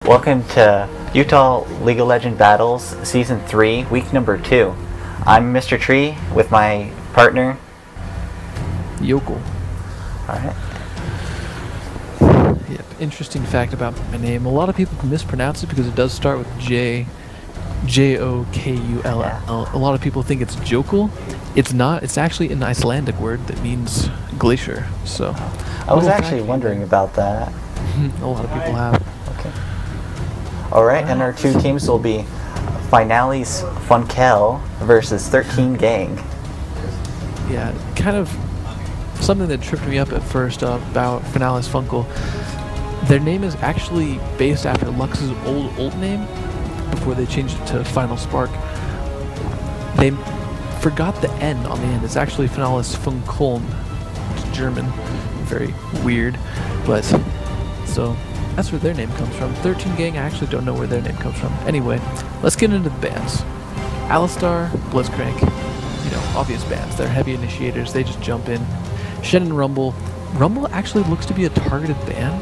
Welcome to Utah League of Legends Battles Season 3, Week Number 2. I'm MrTree with my partner, Jokull. Alright. Yep, interesting fact about my name. A lot of people mispronounce it because it does start with J-O-K-U-L-L. Yeah. A lot of people think it's Jokull. It's not. It's actually an Icelandic word that means glacier. So I was actually wondering about that. A lot of people have. Okay. Alright, and our two teams will be Finale's Funkel versus 13 Gang. Yeah, kind of something that tripped me up at first about Finale's Funkel. Their name is actually based after Lux's old name before they changed it to Final Spark. They forgot the N on the end. It's actually Finale's Funkeln. It's German. Very weird. But, so, that's where their name comes from. 13 Gang, I actually don't know where their name comes from. Anyway, let's get into the bans. Alistar, Blitzcrank, obvious bans. They're heavy initiators. They just jump in. Shen and Rumble. Rumble actually looks to be a targeted ban.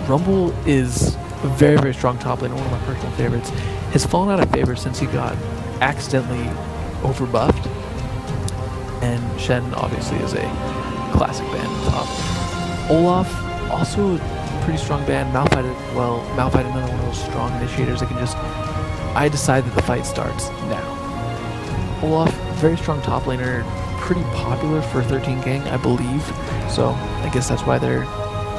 Rumble is a very, very strong top lane, one of my personal favorites. Has fallen out of favor since he got accidentally overbuffed. And Shen obviously is a classic ban top. Olaf, also a pretty strong ban. Malphite, Malphite another one of those strong initiators that can just, I decide that the fight starts now. Olaf, very strong top laner, pretty popular for 13 Gang, I believe. So I guess that's why they're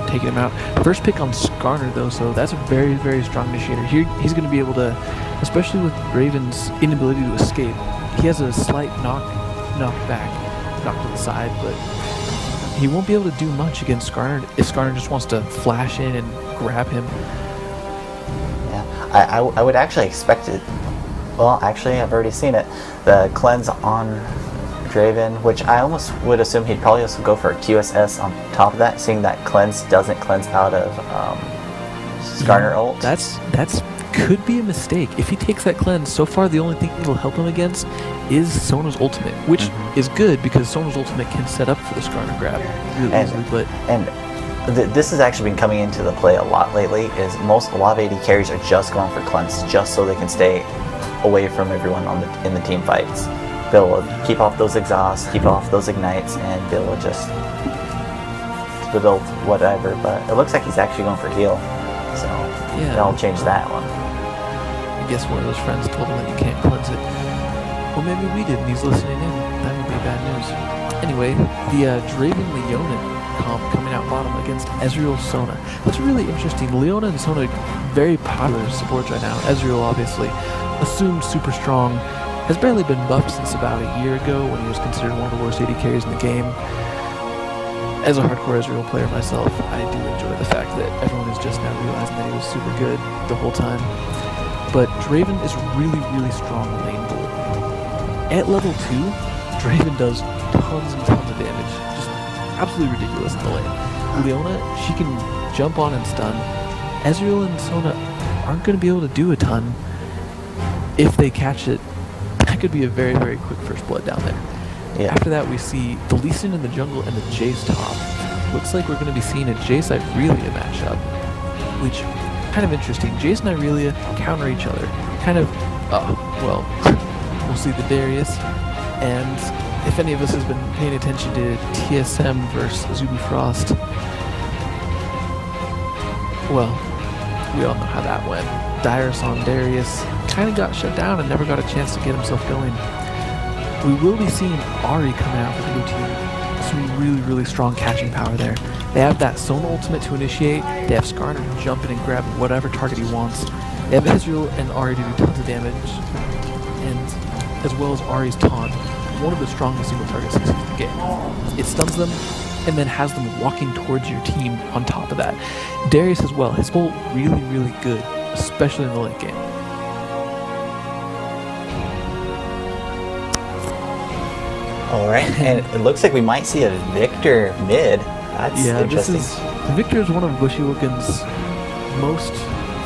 taking him out. First pick on Skarner though, so that's a very, very strong initiator. Here he's going to be able to, especially with Raven's inability to escape, he has a slight knock to the side, but he won't be able to do much against Skarner if Skarner just wants to flash in and grab him. Yeah, I would actually expect it. Well, actually, I've already seen it. The cleanse on Draven, which I almost would assume he'd probably also go for a QSS on top of that, seeing that cleanse doesn't cleanse out of Skarner ult. That's could be a mistake. If he takes that cleanse, so far the only thing it'll help him against is Sona's ultimate, which is good because Sona's ultimate can set up for the Skarner grab really easily. But this has actually been coming into the play a lot lately. Is a lot of AD carries are just going for cleanse just so they can stay away from everyone in the team fights. Be able to keep off those exhausts, keep off those ignites, and be able to just build whatever. But it looks like he's actually going for heal, so yeah, that'll change that one. I guess one of those friends told him that you can't cleanse it. Well, maybe we did, and he's listening in. That would be bad news. Anyway, the Draven Leona comp coming out bottom against Ezreal Sona. That's really interesting. Leona and Sona very popular supports right now. Ezreal obviously assumed super strong. Has barely been buffed since about a year ago when he was considered one of the worst AD carries in the game. As a hardcore Ezreal player myself, I do enjoy the fact that everyone is just now realizing that he was super good the whole time. But Draven is really, really strong lane bull. At level 2, Draven does tons and tons of damage. Just absolutely ridiculous in the lane. Leona, she can jump on and stun. Ezreal and Sona aren't going to be able to do a ton if they catch it. That could be a very, very quick first blood down there. Yeah. After that, we see the Lee Sin in the jungle and the Jace top. Looks like we're going to be seeing a Jace Irelia matchup, which kind of interesting. Jace and Irelia counter each other. Kind of, we'll see the Darius. And if any of us has been paying attention to TSM versus Zuby Frost, well, we all know how that went. Dyrus on Darius kind of got shut down and never got a chance to get himself going. We will be seeing Ahri coming out for the blue team. Some really, really strong catching power there. They have that Sona ultimate to initiate. They have Skarner to jump in and grab whatever target he wants. They have Ezreal and Ahri to do tons of damage, and as well as Ahri's taunt, one of the strongest single target successes in the game. It stuns them and then has them walking towards your team on top of that. Darius as well, his ult really, really good, especially in the late game. Alright, and it looks like we might see a Victor mid. That's interesting. Victor is one of Bushywooken's most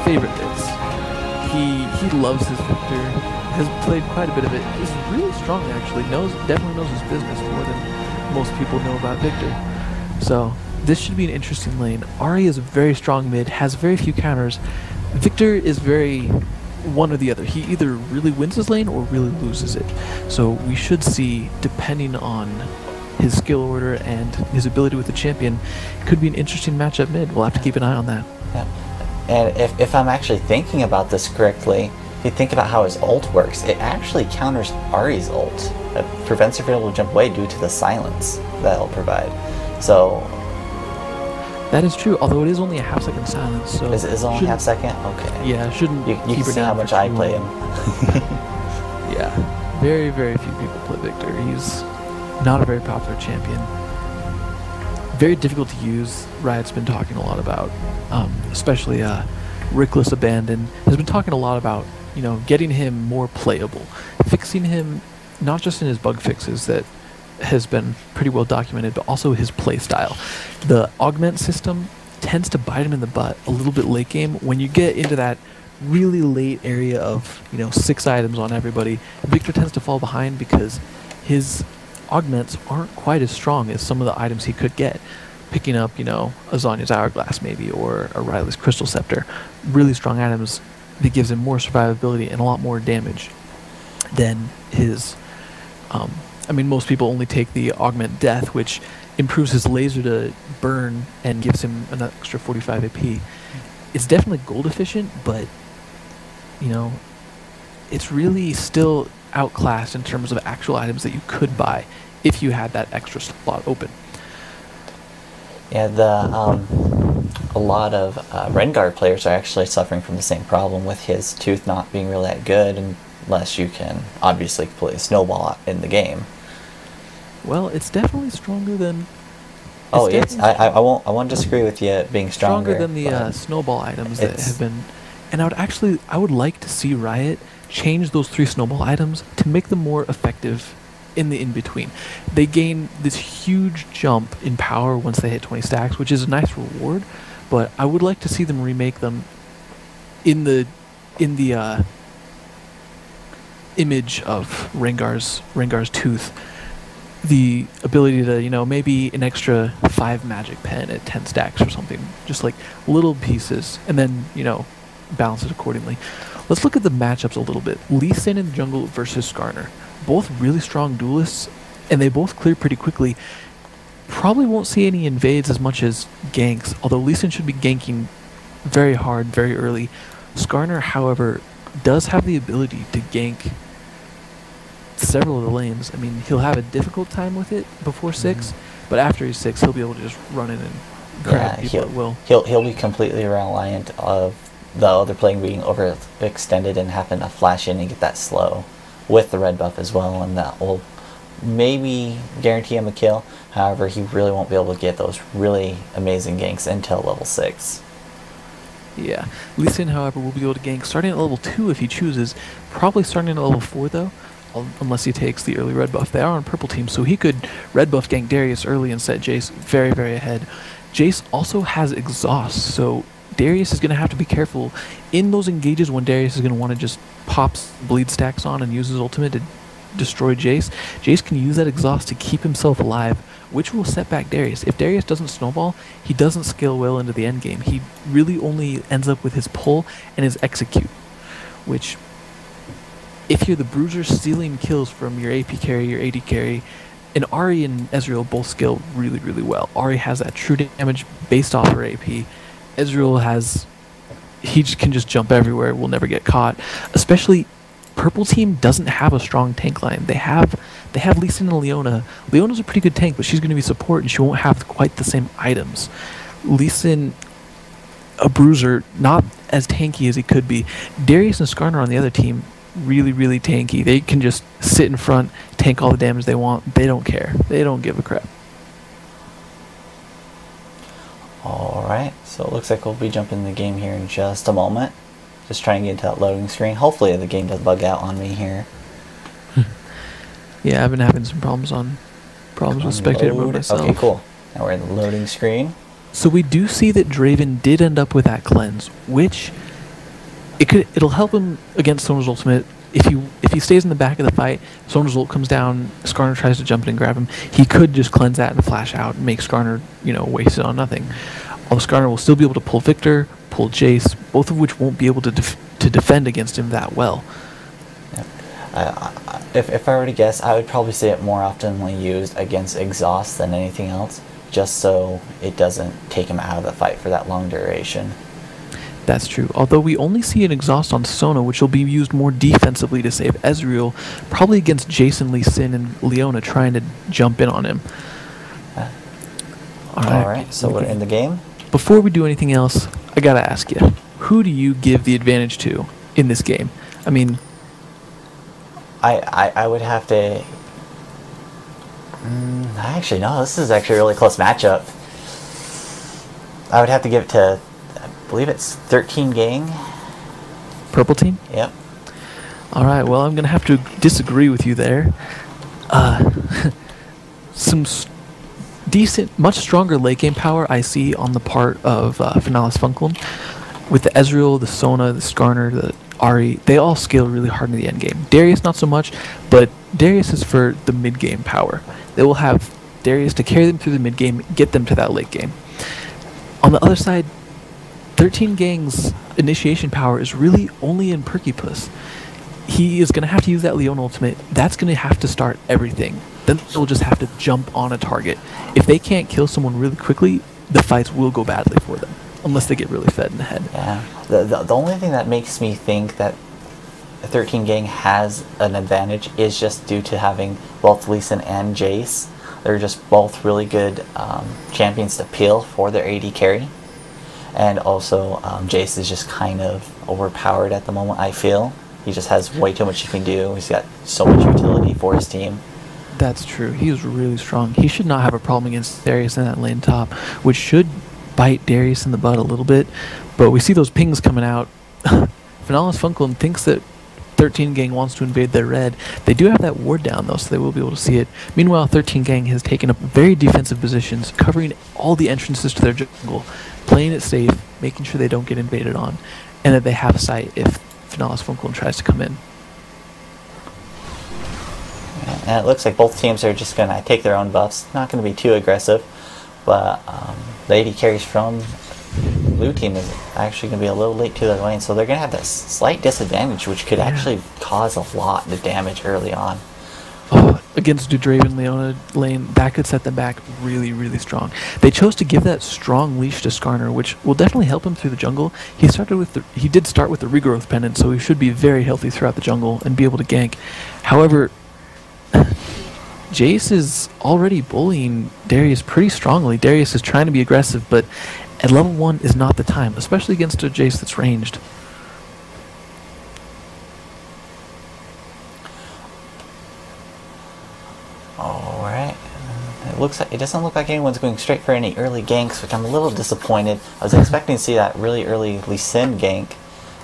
favorite mids. He loves his Victor, has played quite a bit of it. Is really strong actually, definitely knows his business more than most people know about Victor. So this should be an interesting lane. Ahri is a very strong mid, has very few counters. Victor is very one or the other. He either really wins his lane or really loses it. So we should see, depending on his skill order and his ability with the champion, could be an interesting matchup mid. We'll have to keep an eye on that. Yeah. And if I'm actually thinking about this correctly, if you think about how his ult works, it actually counters Ahri's ult. It prevents her from able to jump away due to the silence that it'll provide. So that is true, although it is only a half-second silence. So is it only half second? Okay. Yeah, shouldn't you keep can her see down how much I play him. Yeah, very, very few people play Victor. He's not a very popular champion. Very difficult to use. Riot's been talking a lot about, especially Rickless Abandon has been talking a lot about, you know, getting him more playable, fixing him not just in his bug fixes that has been pretty well documented, but also his play style. The augment system tends to bite him in the butt a little bit late game. When you get into that really late area of, you know, 6 items on everybody, Victor tends to fall behind because his augments aren't quite as strong as some of the items he could get. Picking up, you know, a Zhonya's Hourglass maybe, or a Riley's Crystal Scepter. Really strong items that gives him more survivability and a lot more damage than his... I mean, most people only take the Augment Death, which improves his laser to burn and gives him an extra 45 AP. It's definitely gold efficient, but, you know, it's really still outclassed in terms of actual items that you could buy if you had that extra slot open. Yeah, a lot of Rengar players are actually suffering from the same problem with his tooth not being really that good unless you can obviously play Snowball in the game. Well, it's definitely stronger than... Oh, I won't disagree with you it being stronger than the Snowball items that have been... And I would like to see Riot change those 3 Snowball items to make them more effective in the in-between. They gain this huge jump in power once they hit 20 stacks, which is a nice reward, but I would like to see them remake them in the image of Rengar's tooth. The ability to, you know, maybe an extra 5 magic pen at 10 stacks or something. Just like little pieces, and then, you know, balance it accordingly. Let's look at the matchups a little bit. Lee Sin in the jungle versus Skarner. Both really strong duelists, and they both clear pretty quickly. Probably won't see any invades as much as ganks, although Lee Sin should be ganking very hard, very early. Skarner, however, does have the ability to gank several of the lanes. I mean, he'll have a difficult time with it before 6, but after he's 6, he'll be able to just run in and grab people at will. He'll be completely reliant of the other playing being overextended and having to flash in and get that slow with the red buff as well, and that will maybe guarantee him a kill. However, he really won't be able to get those really amazing ganks until level 6. Yeah. Lee Sin, however, will be able to gank starting at level 2 if he chooses. Probably starting at level 4, though, unless he takes the early red buff. They are on purple team, so he could red buff gank Darius early and set Jace very, very ahead. Jace also has exhaust, so Darius is going to have to be careful in those engages when Darius is going to want to just pop bleed stacks on and use his ultimate to destroy Jace. Jace can use that exhaust to keep himself alive, which will set back Darius. If Darius doesn't snowball, he doesn't scale well into the end game. He really only ends up with his pull and his execute, which, if you're the bruiser stealing kills from your AP carry, your AD carry, and Ahri and Ezreal both scale really, really well. Ahri has that true damage based off her AP. Ezreal can just jump everywhere, will never get caught. Especially, purple team doesn't have a strong tank line. They have Lee Sin and Leona. Leona's a pretty good tank, but she's going to be support and she won't have quite the same items. Lee Sin, a bruiser, not as tanky as he could be. Darius and Skarner on the other team, really, really tanky. They can just sit in front, tank all the damage they want. They don't care. They don't give a crap. Alright, so it looks like we'll be jumping the game here in just a moment. Just trying to get into that loading screen. Hopefully the game doesn't bug out on me here. Yeah, I've been having some problems with spectator mode myself. Okay, cool. Now we're in the loading screen. So we do see that Draven did end up with that cleanse, which it'll help him against Sona's ultimate. If he stays in the back of the fight, Sona's ult comes down, Skarner tries to jump in and grab him, he could just cleanse that and flash out and make Skarner, waste it on nothing. Although Skarner will still be able to pull Victor, pull Jace, both of which won't be able to defend against him that well. If I were to guess, I would probably see it more oftenly used against Exhaust than anything else, just so it doesn't take him out of the fight for that long duration. That's true. Although we only see an Exhaust on Sona, which will be used more defensively to save Ezreal, probably against Jason, Lee Sin, and Leona trying to jump in on him. Alright, so we're in the game. Before we do anything else, I gotta ask you, who do you give the advantage to in this game? I mean... I would have to... actually, no, this is actually a really close matchup. I would have to give it to, I believe it's 13 Gang. Purple team? Yep. Alright, well, I'm gonna have to disagree with you there. Some decent, much stronger late game power I see on the part of Finalis Funkel. With the Ezreal, the Sona, the Skarner, the Ahri, they all scale really hard in the end game. Darius not so much, but Darius is for the mid game power. They will have Darius to carry them through the mid game, get them to that late game. On the other side, 13 Gang's initiation power is really only in Perkypuss. He is going to have to use that Leona ultimate. That's going to have to start everything. Then they'll just have to jump on a target. If they can't kill someone really quickly, the fights will go badly for them, unless they get really fed in the head. Yeah. The only thing that makes me think that 13 Gang has an advantage is just due to having both Lee Sin and Jace. They're just both really good champions to peel for their AD carry. And also, Jace is just kind of overpowered at the moment, I feel. He just has way too much he can do. He's got so much utility for his team. That's true. He is really strong. He should not have a problem against Darius in that lane top, which should bite Darius in the butt a little bit. But we see those pings coming out. Finalis Funkel thinks that 13 Gang wants to invade their red. They do have that ward down, though, so they will be able to see it. Meanwhile, 13 Gang has taken up very defensive positions, covering all the entrances to their jungle, playing it safe, making sure they don't get invaded on, and that they have sight if Finalis Funkel tries to come in. And it looks like both teams are just going to take their own buffs. Not going to be too aggressive, but the AD carries from blue team is actually going to be a little late to their lane, so they're going to have that slight disadvantage, which could actually cause a lot of damage early on. Oh, against Dudraven Leona lane, that could set them back really, really strong. They chose to give that strong leash to Skarner, which will definitely help him through the jungle. He did start with the regrowth pendant, so he should be very healthy throughout the jungle and be able to gank. However, Jace is already bullying Darius pretty strongly. Darius is trying to be aggressive, but at level 1 is not the time, especially against a Jace that's ranged. Alright. It doesn't look like anyone's going straight for any early ganks, which I'm a little disappointed. I was expecting to see that really early Lee Sin gank.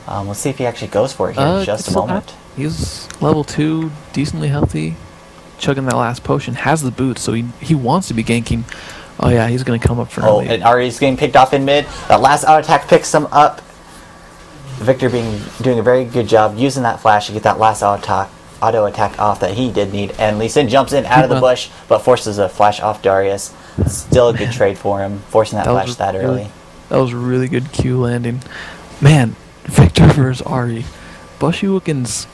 Let's see if he actually goes for it here in just a moment. He's level 2, decently healthy, chugging that last potion, has the boots, so he wants to be ganking. Oh yeah, he's going to come up for early. And Ahri's getting picked off in mid. That last auto attack picks him up. Victor doing a very good job using that flash to get that last auto attack off that he did need. And Lee Sin jumps in out of the bush, but forces a flash off Darius. Still a good trade for him, forcing that flash that early. That was a really good Q landing. Man, Victor versus Ahri. Bushwookins.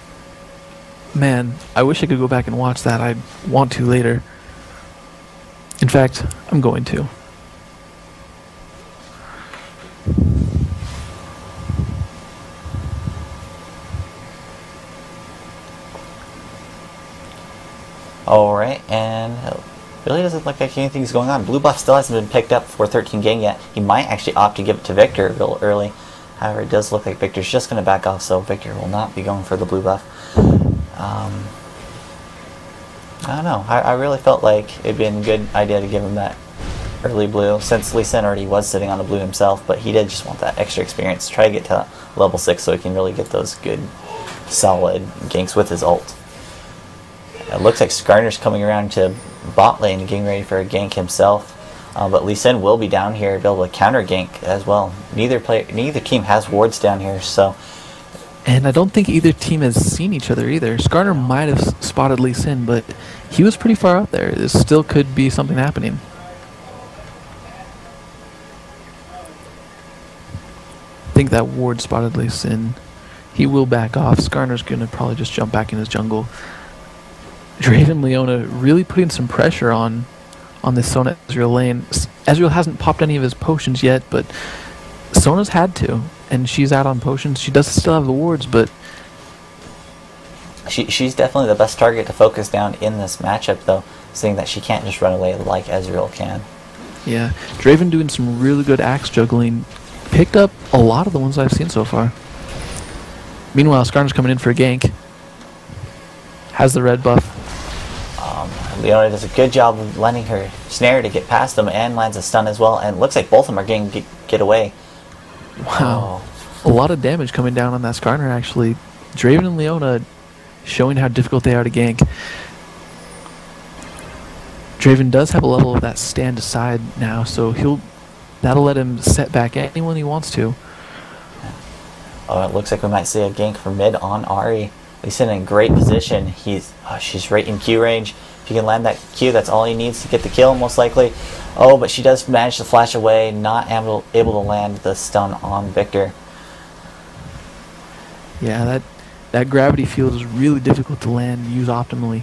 Man, I wish I could go back and watch that. I want to later. In fact, I'm going to. Alright, and it really doesn't look like anything's going on. Blue buff still hasn't been picked up for 13 Gang yet. He might actually opt to give it to Victor real early. However, it does look like Victor's just going to back off, so Victor will not be going for the blue buff. I don't know. I really felt like it'd been a good idea to give him that early blue, since Lee Sin already was sitting on the blue himself, but he did just want that extra experience. Try to get to level 6 so he can really get those good, solid ganks with his ult. It looks like Skarner's coming around to bot lane, getting ready for a gank himself. But Lee Sin will be down here, be able to counter gank as well. Neither team has wards down here, so. And I don't think either team has seen each other either. Skarner might have spotted Lee Sin, but he was pretty far out there. This still could be something happening. think that ward spotted Lee Sin. He will back off. Skarner's going to probably just jump back in his jungle. Draven Leona really putting some pressure on this Sona Ezreal lane. Ezreal hasn't popped any of his potions yet, but Sona's had to, and she's out on potions. She does still have the wards, but she's definitely the best target to focus down in this matchup, though, seeing that she can't just run away like Ezreal can. Yeah, Draven doing some really good axe juggling. Picked up a lot of the ones I've seen so far. Meanwhile, Skarner's coming in for a gank. Has the red buff. Leona does a good job of letting her snare to get past them and lands a stun as well, and it looks like both of them are getting get away. Wow. A lot of damage coming down on that Skarner, actually. Draven and Leona showing how difficult they are to gank. Draven does have a level of that stand aside now, so that'll let him set back anyone he wants to. Oh, it looks like we might see a gank from mid on Ahri. He's in a great position. She's right in Q range. If you can land that Q, that's all he needs to get the kill, most likely. Oh, but she does manage to flash away, not able to land the stun on Victor. Yeah, that gravity field is really difficult to land and use optimally.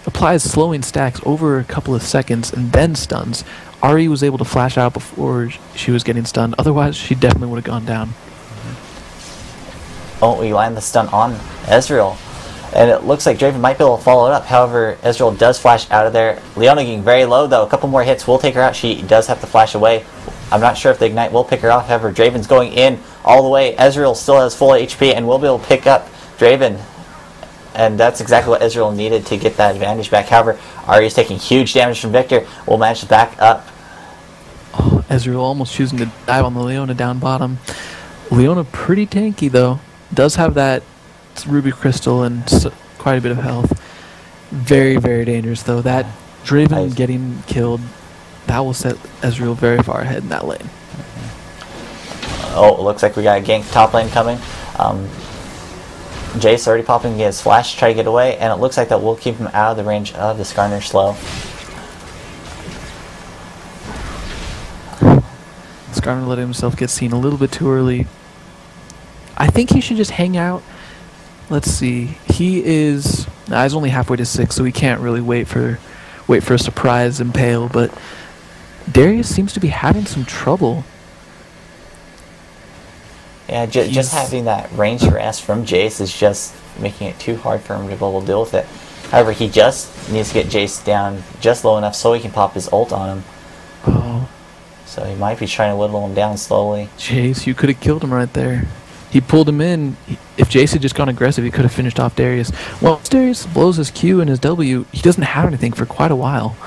Applies slowing stacks over a couple of seconds and then stuns. Ahri was able to flash out before she was getting stunned. Otherwise, she definitely would have gone down. Oh, we land the stun on Ezreal. And it looks like Draven might be able to follow it up. However, Ezreal does flash out of there. Leona getting very low, though. A couple more hits will take her out. She does have to flash away. I'm not sure if the Ignite will pick her off. However, Draven's going in all the way. Ezreal still has full HP and will be able to pick up Draven. And that's exactly what Ezreal needed to get that advantage back. However, Ahri is taking huge damage from Victor. Will manage to back up. Oh, Ezreal almost choosing to dive on the Leona down bottom. Leona pretty tanky, though. Does have that Ruby Crystal and quite a bit of health. Very, very dangerous, though. That Draven getting killed, that will set Ezreal very far ahead in that lane. Oh, it looks like we got a gank top lane coming. Jace already popping his flash to try to get away, and it looks like that will keep him out of the range of the Skarner slow. Skarner letting himself get seen a little bit too early. I think he should just hang out. Let's see. He's only halfway to 6, so he can't really wait for a surprise impale, but Darius seems to be having some trouble. Yeah, just having that range harass from Jace is just making it too hard for him to be able to deal with it. However, he just needs to get Jace down just low enough so he can pop his ult on him. Oh. So he might be trying to whittle him down slowly. Jace, you could have killed him right there. He pulled him in. If Jace had just gone aggressive, he could have finished off Darius. Once Darius blows his Q and his W, he doesn't have anything for quite a while.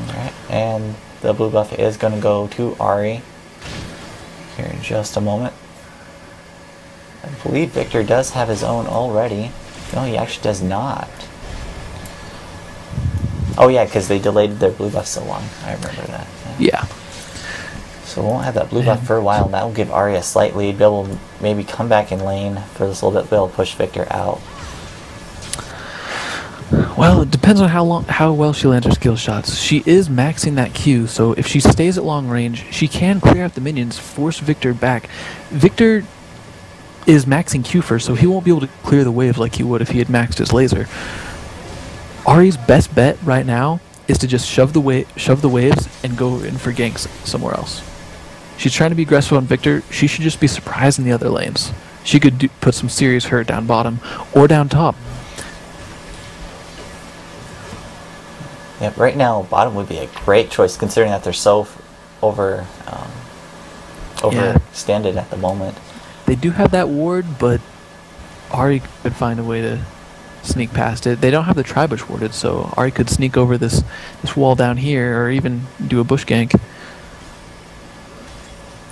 Alright, and the blue buff is going to go to Ahri here in just a moment. I believe Victor does have his own already. No, he actually does not. Oh yeah, because they delayed their blue buff so long. I remember that. Yeah. So we won't have that blue buff for a while, and that will give Ahri a slight lead. Be able to maybe come back in lane for this little bit, be able to push Victor out. Well, it depends on how well she lands her skill shots. She is maxing that Q, so if she stays at long range, she can clear out the minions, force Victor back. Victor is maxing Q first, so he won't be able to clear the wave like he would if he had maxed his laser. Ahri's best bet right now is to just shove the waves and go in for ganks somewhere else. She's trying to be aggressive on Victor. She should just be surprised in the other lanes. She could put some serious hurt down bottom or down top. Yep, right now bottom would be a great choice considering that they're so overextended at the moment. They do have that ward, but Ahri could find a way to sneak past it. They don't have the tri-bush warded, so Ahri could sneak over this wall down here or even do a bush gank.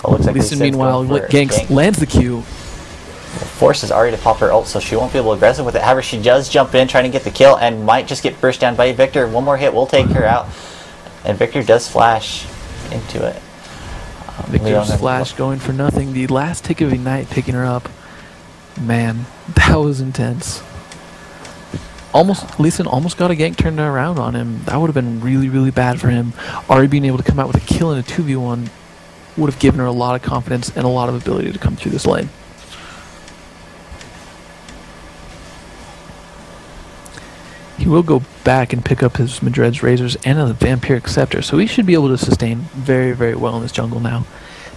Well, looks like Lee Sin, meanwhile, ganks lands the Q. Forces Ahri to pop her ult, so she won't be able to aggressive with it. However, she does jump in trying to get the kill and might just get burst down by Victor. One more hit will take her out, and Victor does flash into it. Victor's flash going for nothing. The last tick of Ignite picking her up. Man, that was intense. Lee Sin almost got a gank turned around on him. That would have been really, really bad for him. Ari being able to come out with a kill in a 2v1 would have given her a lot of confidence and a lot of ability to come through this lane. He will go back and pick up his Madred's Razors and a Vampiric Scepter, so he should be able to sustain very, very well in this jungle now.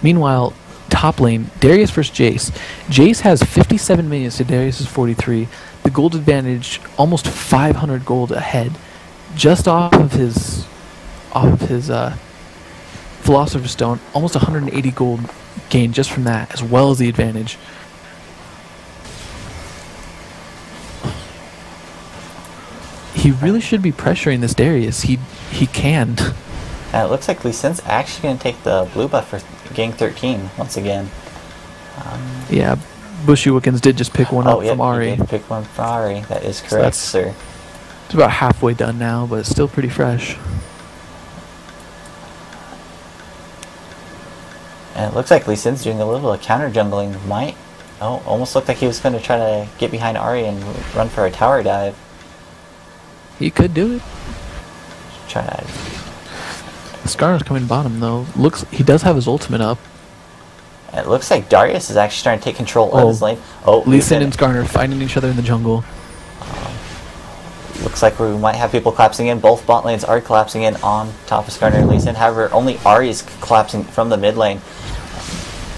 Meanwhile, top lane, Darius versus Jace. Jace has 57 minions to Darius's 43. The gold advantage, almost 500 gold ahead, just off of his Philosopher's Stone. Almost 180 gold gained just from that, as well as the advantage. He really should be pressuring this Darius. He can. And it looks like Lee Sin's actually going to take the blue buff for gang 13 once again. Yeah, Bushy Wickens did just pick one up yeah, from Ari. He did pick one from Ari. That is correct, sir. It's about halfway done now, but it's still pretty fresh. And it looks like Lee Sin's doing a little bit of counter jungling. Almost looked like he was going to try to get behind Ari and run for a tower dive. He could do it. Try to. Skarner's coming bottom though. He does have his ultimate up. It looks like Darius is actually trying to take control of his lane. Lee Sin and Skarner fighting each other in the jungle. Looks like we might have people collapsing in. Both bot lanes are collapsing in on top of Skarner and Lee Sin. However, only Ari is collapsing from the mid lane.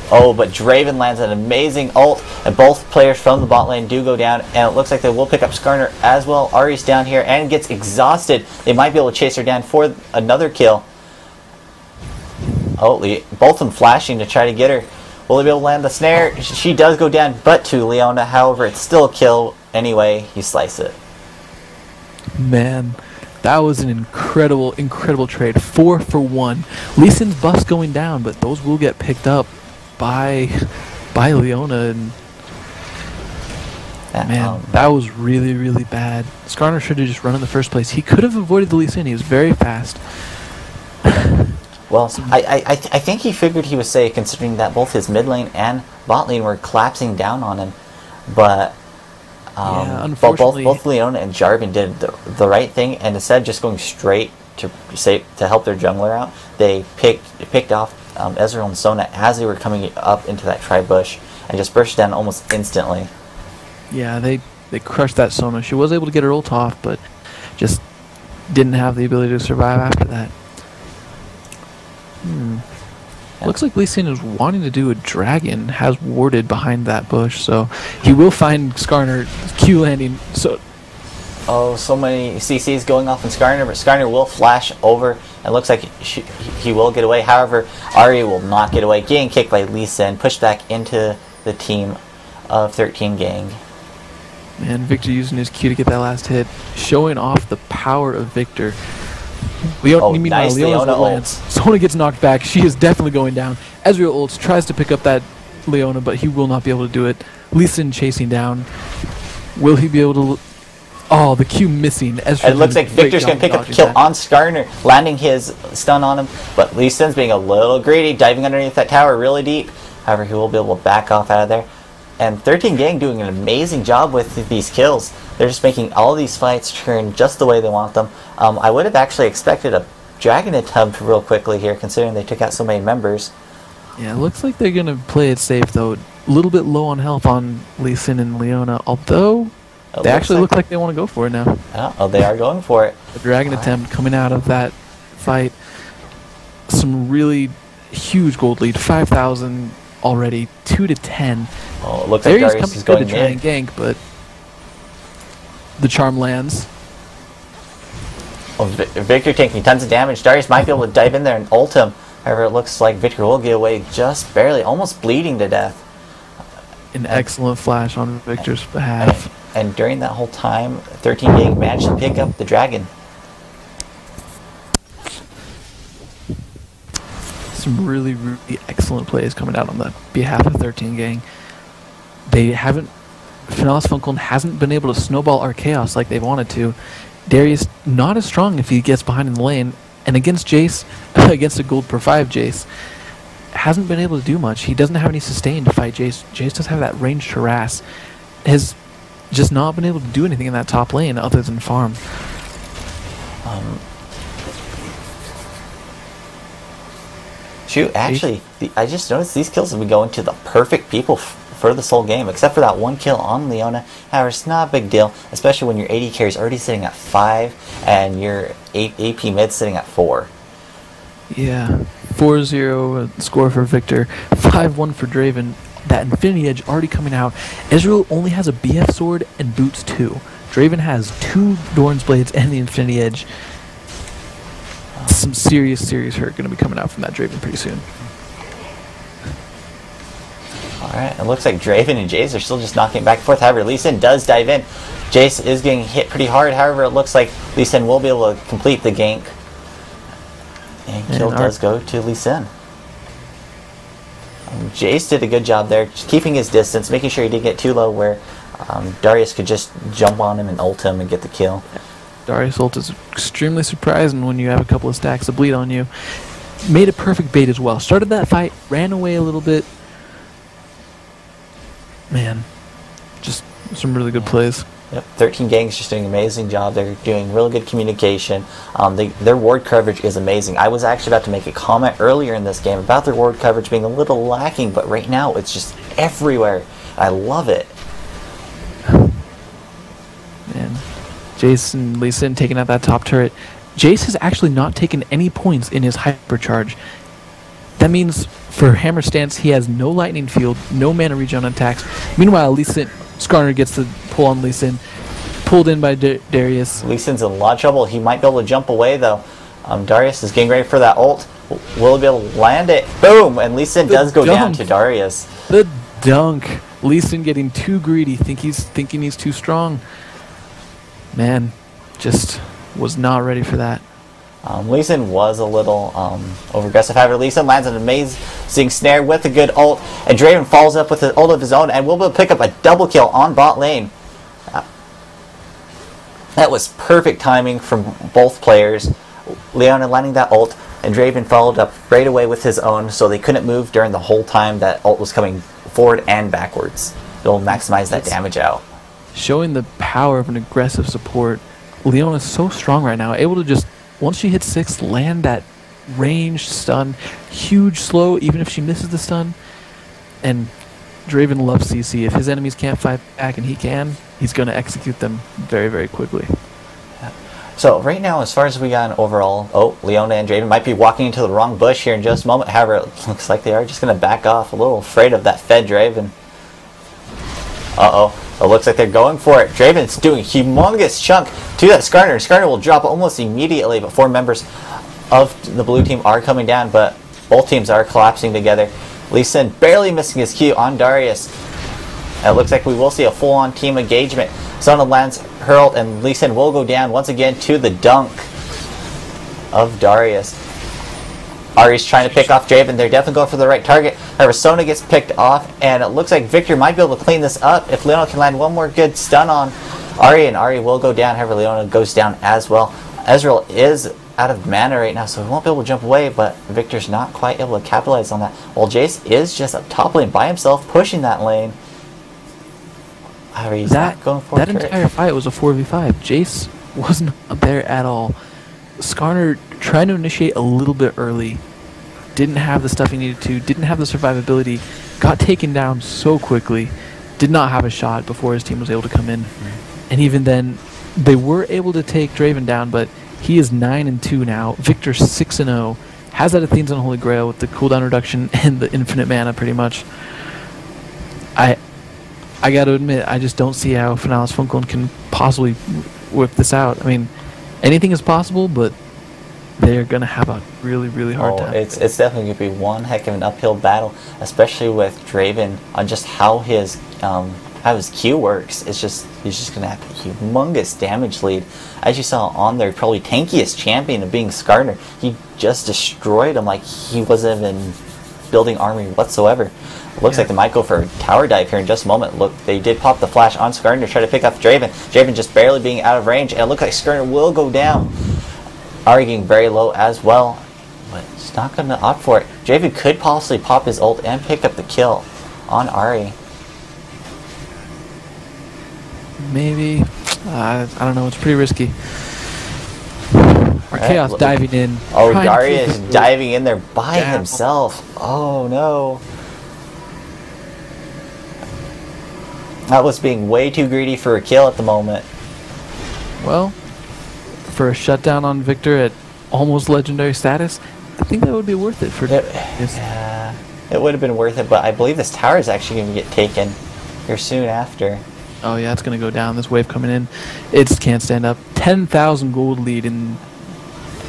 But Draven lands an amazing ult, and both players from the bot lane do go down, and it looks like they will pick up Skarner as well. Ari's down here and gets exhausted. They might be able to chase her down for another kill. Both of them flashing to try to get her. Will they be able to land the snare? She does go down, but to Leona. However, it's still a kill anyway. You slice it. Man, that was an incredible, incredible trade. 4 for 1. Lee Sin's buffs going down, but those will get picked up by Leona. And man, that was really, really bad. Skarner should have just run in the first place. He could have avoided the Lee Sin. He was very fast. Well, I think he figured he was safe, considering that both his mid lane and bot lane were collapsing down on him. But unfortunately, both Leona and Jarvan did the right thing, and instead of just going straight to help their jungler out, they picked off Ezreal and Sona as they were coming up into that tri-bush and just burst down almost instantly. Yeah, they crushed that Sona. She was able to get her ult off, but just didn't have the ability to survive after that. Looks like Lee Sin is wanting to do a dragon, has warded behind that bush, so he will find Skarner Q landing. So many CCs going off in Skarner, but Skarner will flash over, and looks like he will get away. However, Ari will not get away, getting kicked by Lee Sin, pushed back into the team of 13 gang. And Victor using his Q to get that last hit, showing off the power of Victor. Nice Leona ults. Sona gets knocked back. She is definitely going down. Ezreal ults, tries to pick up that Leona, but he will not be able to do it. Lee Sin chasing down. Will he be able to... the Q missing. It looks like Victor's going to pick up a kill on Skarner, landing his stun on him, but Lee Sin's being a little greedy, diving underneath that tower really deep. However, he will be able to back off out of there. And 13 gang doing an amazing job with these kills. They're just making all these fights turn just the way they want them. I would have actually expected a dragon attempt real quickly here, considering they took out so many members. Yeah, it looks like they're going to play it safe, though. A little bit low on health on Lee Sin and Leona, although they actually look like they want to go for it now. They are going for it. A dragon attempt coming out of that fight. Some really huge gold lead, 5,000 already, 2 to 10. It looks like Darius is going to try and gank, but the charm lands. Victor taking tons of damage. Darius might be able to dive in there and ult him. However, it looks like Victor will get away just barely, almost bleeding to death. An excellent flash on Victor's behalf. And during that whole time, 13 gang managed to pick up the dragon. Some really, really excellent plays coming out on the behalf of 13 gang. Finalis Funkel hasn't been able to snowball our chaos like they wanted to. Darius not as strong if he gets behind in the lane, and against Jace, against a gold per 5 Jace, hasn't been able to do much. He doesn't have any sustain to fight Jace. Jace doesn't have that range to harass. His just not been able to do anything in that top lane other than farm. Shoot, actually, I just noticed these kills have been going to the perfect people for this whole game, except for that one kill on Leona. However, it's not a big deal, especially when your AD carry is already sitting at 5 and your AP mid sitting at 4. Yeah, 4-0 score for Victor, 5-1 for Draven. That Infinity Edge already coming out. Ezreal only has a BF sword and boots 2. Draven has 2 Dorn's Blades and the Infinity Edge. Some serious hurt going to be coming out from that Draven pretty soon. Alright, it looks like Draven and Jace are still just knocking back and forth. However, Lee Sin does dive in. Jace is getting hit pretty hard. However, it looks like Lee Sin will be able to complete the gank. And kill does go to Lee Sin. Jace did a good job there, just keeping his distance, making sure he didn't get too low where Darius could just jump on him and ult him and get the kill. Darius ult is extremely surprising when you have a couple of stacks of bleed on you. Made a perfect bait as well. Started that fight, ran away a little bit. Man, just some really good plays. Yep, 13 gangs just doing an amazing job. They're doing really good communication. Their ward coverage is amazing. I was actually about to make a comment earlier in this game about their ward coverage being a little lacking, but right now it's just everywhere. I love it. Man, Jace and Lee Sin taking out that top turret. Jace has actually not taken any points in his hypercharge. That means for Hammer Stance, he has no lightning field, no mana regen attacks. Meanwhile, Lee Sin, Skarner gets the pull on Lee Sin, pulled in by Darius. Lee Sin's in a lot of trouble. He might be able to jump away though. Darius is getting ready for that ult. Will he be able to land it? Boom! And Lee Sin does go down to Darius. The dunk. Lee Sin getting too greedy, thinking he's too strong. Man, just was not ready for that. Lee Sin was a little over-aggressive. However, Lee Sin lands an amazing snare with a good ult, and Draven follows up with an ult of his own, and will be able to pick up a double kill on bot lane. That was perfect timing from both players. Leona landing that ult, and Draven followed up right away with his own, so they couldn't move during the whole time that ult was coming forward and backwards. It'll maximize that damage out. Showing the power of an aggressive support. Leona's so strong right now, able to just, once she hits 6, land that ranged stun. Huge slow, even if she misses the stun. And Draven loves CC. If his enemies can't fight back and he can, he's going to execute them very quickly. So right now, as far as we got an overall, Leona and Draven might be walking into the wrong bush here in just a moment. However, it looks like they are just going to back off, a little afraid of that fed Draven. It looks like they're going for it. Draven's doing a humongous chunk to that Skarner. Skarner will drop almost immediately, but 4 members of the blue team are coming down, but both teams are collapsing together. Lee Sin barely missing his Q on Darius. It looks like we will see a full-on team engagement. Sona lands her ult, and Lee Sin will go down once again to the dunk of Darius. Ari's trying to pick off Draven. They're definitely going for the right target. However, Sona gets picked off, and it looks like Victor might be able to clean this up if Leona can land one more good stun on Ari, and Ari will go down. However, Leona goes down as well. Ezreal is out of mana right now, so he won't be able to jump away, but Victor's not quite able to capitalize on that. While Jace is just up top lane by himself, pushing that lane. However, he's not going for that entire fight was a 4v5. Jace wasn't there at all. Skarner trying to initiate a little bit early, didn't have the stuff he needed to, didn't have the survivability, got taken down so quickly, did not have a shot before his team was able to come in. And even then, they were able to take Draven down, but he is 9-2 now. Victor 6-0, has that Athene's Unholy Grail with the cooldown reduction and the infinite mana pretty much. I gotta admit, I just don't see how Finalis Funkel can possibly whip this out. I mean, anything is possible, but they're going to have a really hard time. It's definitely going to be one heck of an uphill battle, especially with Draven on just how his Q works. It's just, he's just going to have a humongous damage lead. As you saw on their probably tankiest champion of being Skarner, he just destroyed him like he wasn't even building army whatsoever. It looks like they might go for a tower dive here in just a moment. Look, they did pop the flash on Skarner to try to pick up Draven. Draven just barely being out of range, and it looks like Skarner will go down. Ari getting very low as well, but he's not going to opt for it. Draven could possibly pop his ult and pick up the kill on Ari. Maybe. I don't know. It's pretty risky. Our Chaos diving in. Oh, Daria is diving in there by himself. Oh, no. That was being way too greedy for a kill at the moment. Well, for a shutdown on Victor at almost legendary status, I think that would be worth it for Yeah, it would have been worth it, but I believe this tower is actually going to get taken here soon after. Oh yeah, it's going to go down. This wave coming in. It just can't stand up. 10,000 gold lead in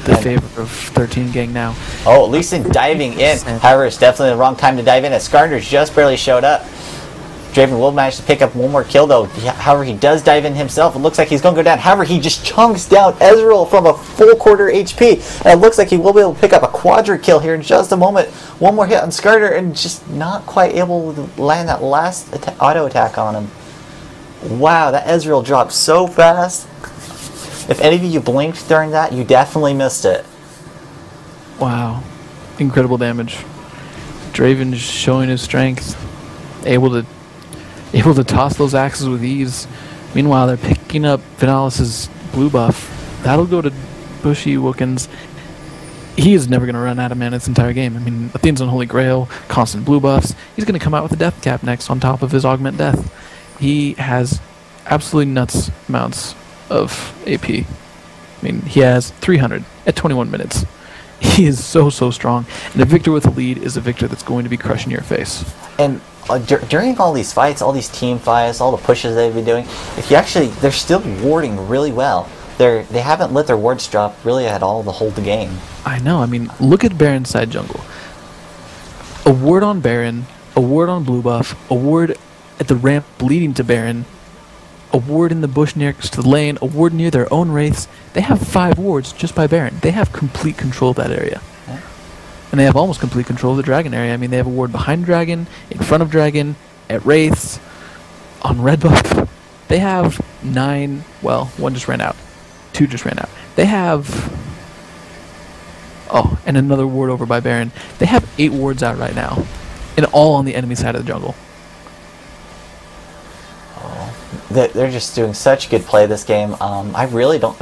the favor of 13 gang now. Oh, Lee Sin diving in. However, it's definitely the wrong time to dive in as Skarner's just barely showed up. Draven will manage to pick up one more kill though. However, he does dive in himself. It looks like he's going to go down. However, he just chunks down Ezreal from a full quarter HP. And it looks like he will be able to pick up a quadra kill here in just a moment. One more hit on Skarner and just not quite able to land that last auto attack on him. Wow, that Ezreal dropped so fast. If any of you blinked during that, you definitely missed it. Wow. Incredible damage. Draven just showing his strength. Able to toss those axes with ease. Meanwhile, they're picking up Finalis' blue buff. That'll go to Bushy Wookins. He is never going to run out of mana this entire game. I mean, Athene's Unholy Grail, constant blue buffs. He's going to come out with a death cap next on top of his augment death. He has absolutely nuts amounts of AP. I mean, he has 300 at 21 minutes. He is so strong. And a Victor with a lead is a Victor that's going to be crushing your face. And during all these fights, all these team fights, all the pushes they've been doing, if you actually, they're still warding really well. They haven't let their wards drop really at all to hold the game. I know. I mean, look at Baron side jungle. A ward on Baron, a ward on blue buff, a ward at the ramp leading to Baron, a ward in the bush next to the lane, a ward near their own wraiths. They have 5 wards just by Baron. They have complete control of that area. Yeah. And they have almost complete control of the dragon area. I mean, they have a ward behind dragon, in front of dragon, at wraiths, on red buff. They have 9, well, 1 just ran out. 2 just ran out. They have, oh, and another ward over by Baron. They have 8 wards out right now, and all on the enemy side of the jungle. They're just doing such good play this game. I really don't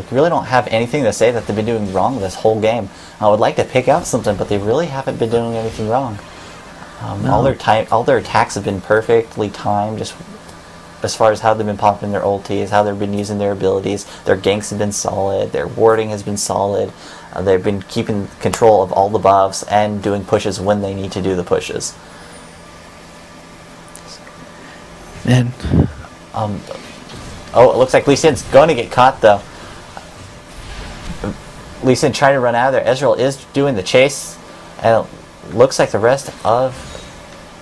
have anything to say that they've been doing wrong this whole game. I would like to pick out something, but they really haven't been doing anything wrong. No. All their attacks have been perfectly timed, just as far as how they've been popping their ultis, how they've been using their abilities. Their ganks have been solid. Their warding has been solid. They've been keeping control of all the buffs and doing pushes when they need to do the pushes. Man. Oh, it looks like Lee Sin's going to get caught, though. Lee Sin trying to run out of there. Ezreal is doing the chase, and it looks like the rest of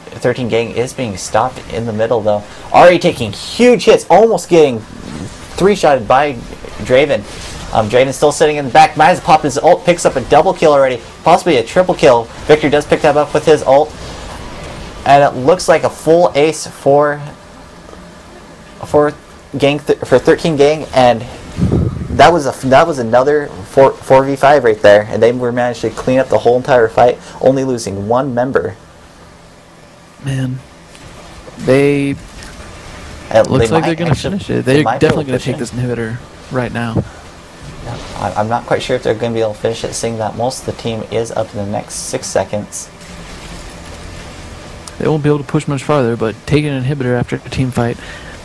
13 gang is being stopped in the middle, though. Already taking huge hits, almost getting 3-shotted by Draven. Draven's still sitting in the back. Might as well pop his ult, picks up a double kill already, possibly a triple kill. Victor does pick that up with his ult, and it looks like a full ace for 13 gang, and that was another 4v5 right there, and they were managed to clean up the whole entire fight, only losing 1 member. Man, they looks like they're gonna finish it. They're definitely gonna take this inhibitor right now. Yeah, I'm not quite sure if they're gonna be able to finish it, seeing that most of the team is up in the next 6 seconds. They won't be able to push much farther, but taking an inhibitor after a team fight,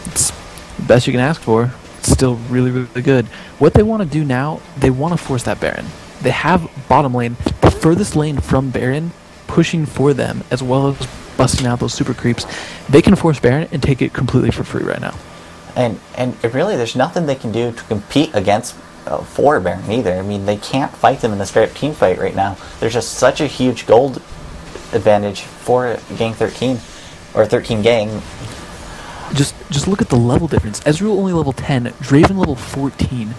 it's the best you can ask for. It's still really good. What they want to do now, they want to force that Baron. They have bottom lane, the furthest lane from Baron, pushing for them, as well as busting out those super creeps. They can force Baron and take it completely for free right now. And really, there's nothing they can do to compete against for Baron either. I mean, they can't fight them in a straight up team fight right now. There's just such a huge gold advantage for Gang 13, or 13 Gang. Just look at the level difference. Ezreal only level 10, Draven level 14.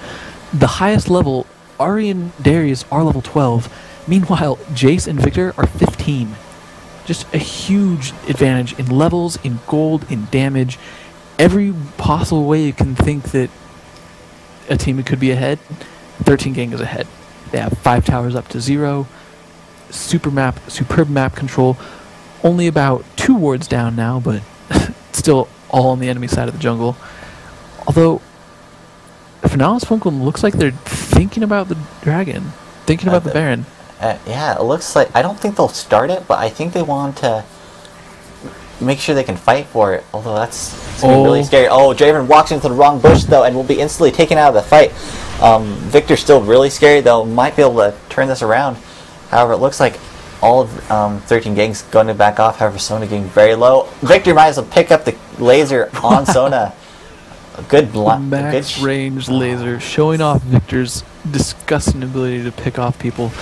The highest level, Ahri and Darius are level 12. Meanwhile, Jace and Victor are 15. Just a huge advantage in levels, in gold, in damage. Every possible way you can think that a team could be ahead, 13 Gang is ahead. They have 5 towers up to 0. Superb map control. Only about 2 wards down now, but still all on the enemy side of the jungle. Although, Finalis Funkel looks like they're thinking about the dragon, thinking about the Baron. Yeah, it looks like... I don't think they'll start it, but I think they want to make sure they can fight for it. Although that's gonna be really scary. Oh, Draven walks into the wrong bush, though, and will be instantly taken out of the fight. Victor's still really scary, though. Might be able to turn this around. However, it looks like all of 13 gangs going to back off. However, Sona getting very low. Victor might as well pick up the laser on Sona. A good max range laser, showing off Victor's disgusting ability to pick off people.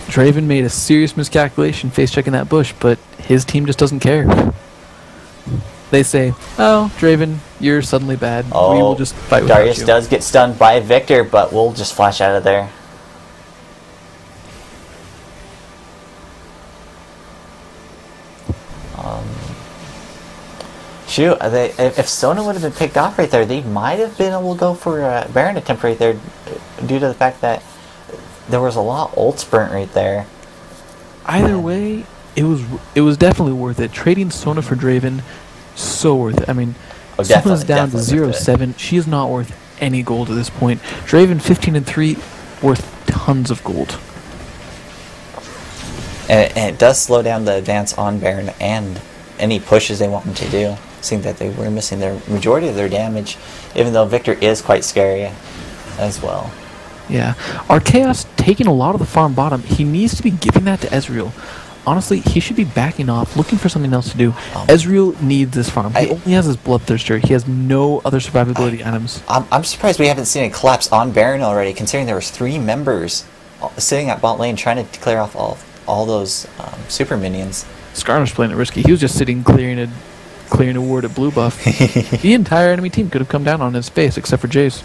Draven made a serious miscalculation face checking that bush, but his team just doesn't care. They say, "Oh, Draven, you're suddenly bad. We will just fight without you." Darius does get stunned by Victor, but we'll just flash out of there. Shoot, if Sona would have been picked off right there, they might have been able to go for a Baron attempt right there, due to the fact that there was a lot of ult burnt right there. Either way, it was definitely worth it. Trading Sona for Draven, so worth it. I mean, Sona's down to 0-7. She is not worth any gold at this point. Draven 15-3, worth tons of gold. And it does slow down the advance on Baron and any pushes they want them to do, seeing that they were missing their majority of their damage, even though Victor is quite scary as well. Yeah. Archaeos taking a lot of the farm bottom. He needs to be giving that to Ezreal. Honestly, he should be backing off, looking for something else to do. Ezreal needs this farm. He only has his Bloodthirster. He has no other survivability items. I'm surprised we haven't seen a collapse on Baron already, considering there was 3 members sitting at bot lane trying to clear off all those super minions. Skarner's playing it risky. He was just sitting clearing a ward at blue buff. The entire enemy team could have come down on his face except for Jace.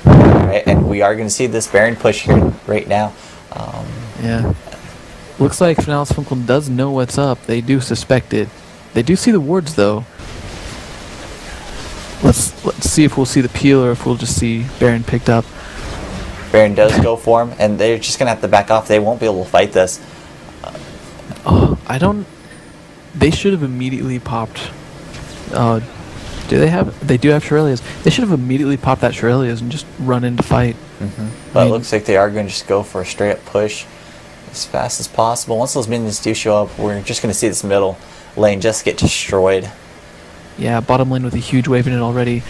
Right, and we are going to see this Baron push here right now. Yeah. Looks like Finalis Funkel does know what's up. They do suspect it. They do see the wards, though. Let's see if we'll see the peel or if we'll just see Baron picked up. Baron does go for him, and they're just going to have to back off. They won't be able to fight this. They should have immediately popped. They do have Shurelias. They should have immediately popped that Shurelias and just run into fight. But it looks like they are going to just go for a straight up push as fast as possible. Once those minions do show up, we're just going to see this middle lane just get destroyed. Yeah, bottom lane with a huge wave in it already.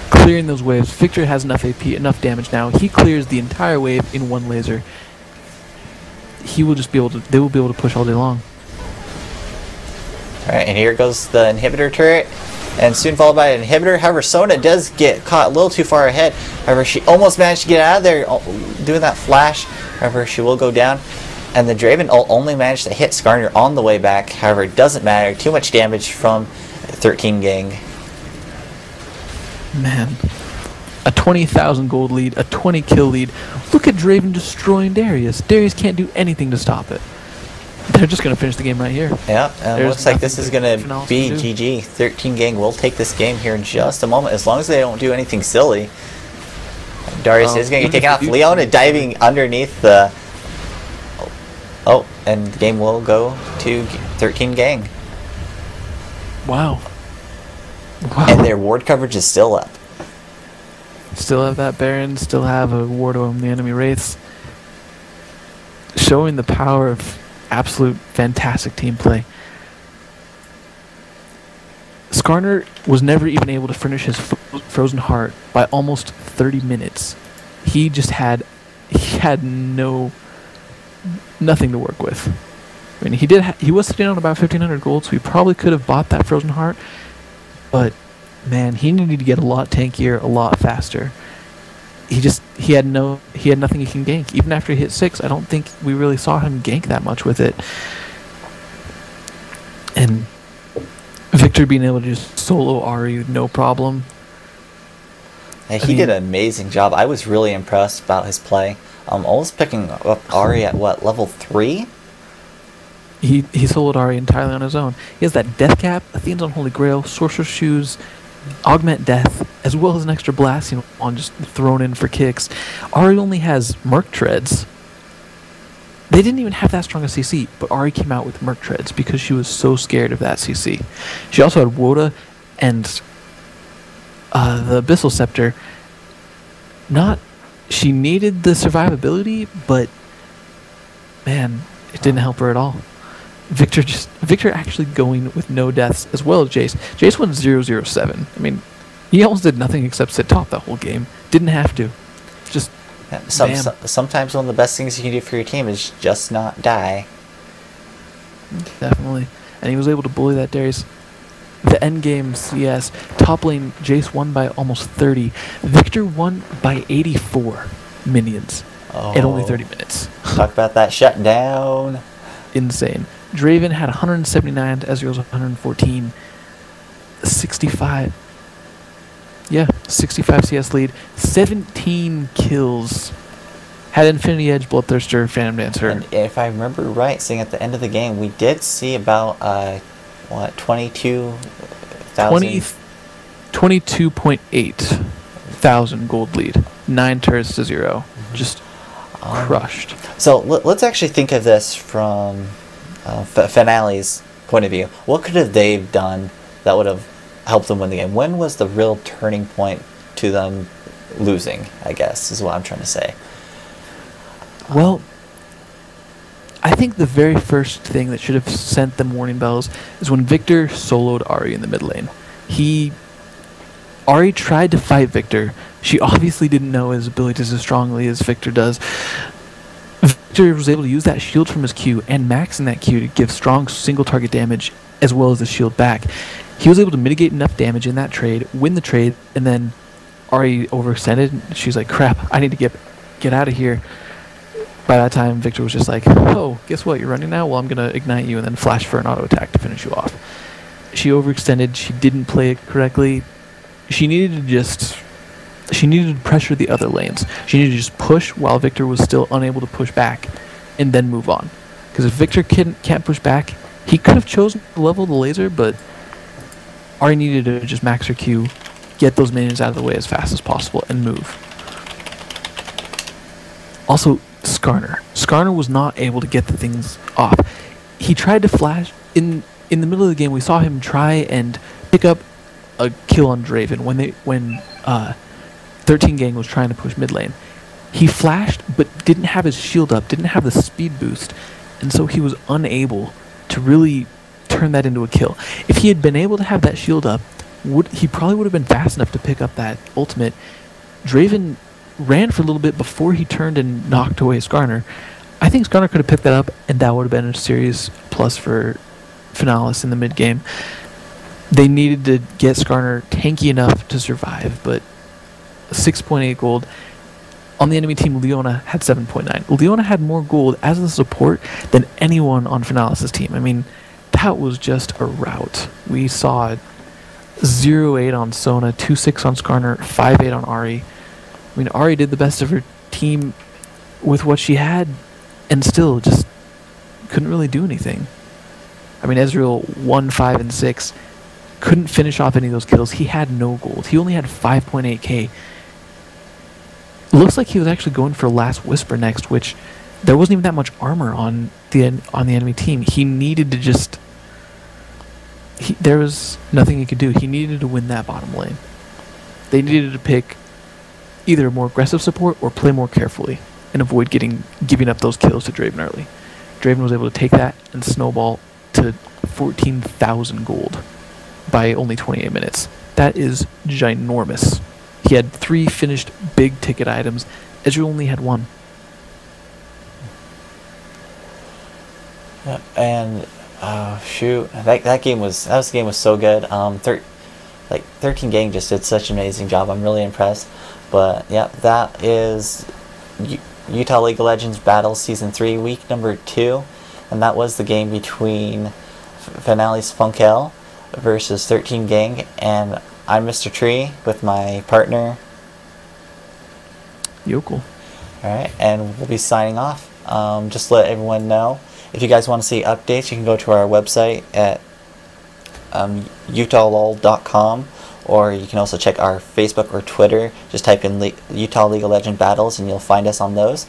Clearing those waves. Victor has enough AP, enough damage now. He clears the entire wave in one laser. He will just be able to. They will be able to push all day long. Alright, and here goes the inhibitor turret, and soon followed by an inhibitor. However, Sona does get caught a little too far ahead. However, she almost managed to get out of there doing that flash. However, she will go down. And the Draven only managed to hit Skarner on the way back. However, it doesn't matter. Too much damage from 13 gang. Man. A 20,000 gold lead, a 20 kill lead. Look at Draven destroying Darius. Darius can't do anything to stop it. They're just going to finish the game right here. Yeah, and it looks like this is going to be GG. 13 gang will take this game here in just a moment, as long as they don't do anything silly. Darius is going to get taken off. Leona diving underneath the... Oh, and the game will go to 13 gang. Wow. And their ward coverage is still up. Still have that Baron, still have a ward on the enemy wraiths. Showing the power of absolute fantastic team play. Skarner was never even able to finish his Frozen Heart by almost 30 minutes. He had nothing to work with. I mean, he was sitting on about 1,500 gold, so he probably could have bought that Frozen Heart, but man, he needed to get a lot tankier, a lot faster. He had nothing he can gank. Even after he hit 6, I don't think we really saw him gank that much with it. And Victor being able to just solo Ahri, no problem. And he did an amazing job. I was really impressed about his play. Almost picking up Ahri at what, level 3? He soloed Ahri entirely on his own. He has that Death Cap, Athene's Unholy Grail, Sorcerer's Shoes, Augment Death, as well as an extra blast on just thrown in for kicks. Ahri only has Merc Treads. They didn't even have that strong a CC, but Ahri came out with Merc Treads because she was so scared of that CC. She also had Woda And the Abyssal Scepter, she needed the survivability, but man, it didn't help her at all. Victor actually going with no deaths as well as Jace. Jace went 0-0-7. I mean, he almost did nothing except sit top the whole game. Didn't have to. Just sometimes one of the best things you can do for your team is just not die. Definitely. And he was able to bully that Darius. The end game CS, top lane, Jace won by almost 30. Victor won by 84 minions in only 30 minutes. Talk about that shutdown. Insane. Draven had 179, Ezreal's 114. 65 CS lead. 17 kills. Had Infinity Edge, Bloodthirster, Phantom Dancer. And if I remember right, seeing at the end of the game, we did see about 22,000? 22.8 thousand gold lead. 9 turrets to 0. Just crushed. So let's actually think of this from Finale's point of view. What could have they done that would have helped them win the game? When was the real turning point to them losing, I guess, is what I'm trying to say. Well, I think the very first thing that should have sent them warning bells is when Victor soloed Ahri in the mid lane. Ahri tried to fight Victor. She obviously didn't know his abilities as strongly as Victor does. Victor was able to use that shield from his Q and max in that Q to give strong single target damage as well as the shield back. He was able to mitigate enough damage in that trade, win the trade, and then Ahri overextended. She's like, crap, I need to get out of here. By that time, Victor was just like, oh, guess what, you're running now? Well, I'm going to ignite you and then flash for an auto attack to finish you off. She overextended. She didn't play it correctly. She needed to pressure the other lanes. She needed to just push while Victor was still unable to push back and then move on. Because if Victor can't push back, he could have chosen to level the laser, but Ahri needed to just max her Q, get those minions out of the way as fast as possible, and move. Also, Skarner was not able to get the things off. He tried to flash in the middle of the game. We saw him try and pick up a kill on Draven when 13 Gang was trying to push mid lane. He flashed but didn't have his shield up, didn't have the speed boost, and so he was unable to really turn that into a kill. If he had been able to have that shield up, he probably would have been fast enough to pick up that ultimate. Draven ran for a little bit before he turned and knocked away Skarner. I think Skarner could have picked that up, and that would have been a serious plus for Finalis in the mid game. They needed to get Skarner tanky enough to survive, but 6.8 gold. On the enemy team, Leona had 7.9. Leona had more gold as a support than anyone on Finalis' team. I mean, that was just a rout. We saw 0-8 on Sona, 2-6 on Skarner, 5-8 on Ahri. I mean, Ahri did the best of her team with what she had, and still just couldn't really do anything. I mean, Ezreal 1-5 and 6 couldn't finish off any of those kills. He had no gold. He only had 5.8k. Looks like he was actually going for Last Whisper next, which there wasn't even that much armor on the enemy team. He needed to just... there was nothing he could do. He needed to win that bottom lane. They needed to pick either a more aggressive support or play more carefully and avoid giving up those kills to Draven early. Draven was able to take that and snowball to 14,000 gold by only 28 minutes. That is ginormous. He had 3 finished big ticket items. Ezreal only had 1. Yeah, and shoot, that game was so good. 13 Gang just did such an amazing job. I'm really impressed. But yeah, that is Utah League of Legends Battles Season 3, week number 2, and that was the game between Finale's Funkel versus 13 Gang, and I'm MrTree with my partner Jokull. Alright, and we'll be signing off. Just let everyone know, if you guys want to see updates, you can go to our website at utah.lol.com, or you can also check our Facebook or Twitter. Just type in Utah League of Legends Battles and you'll find us on those.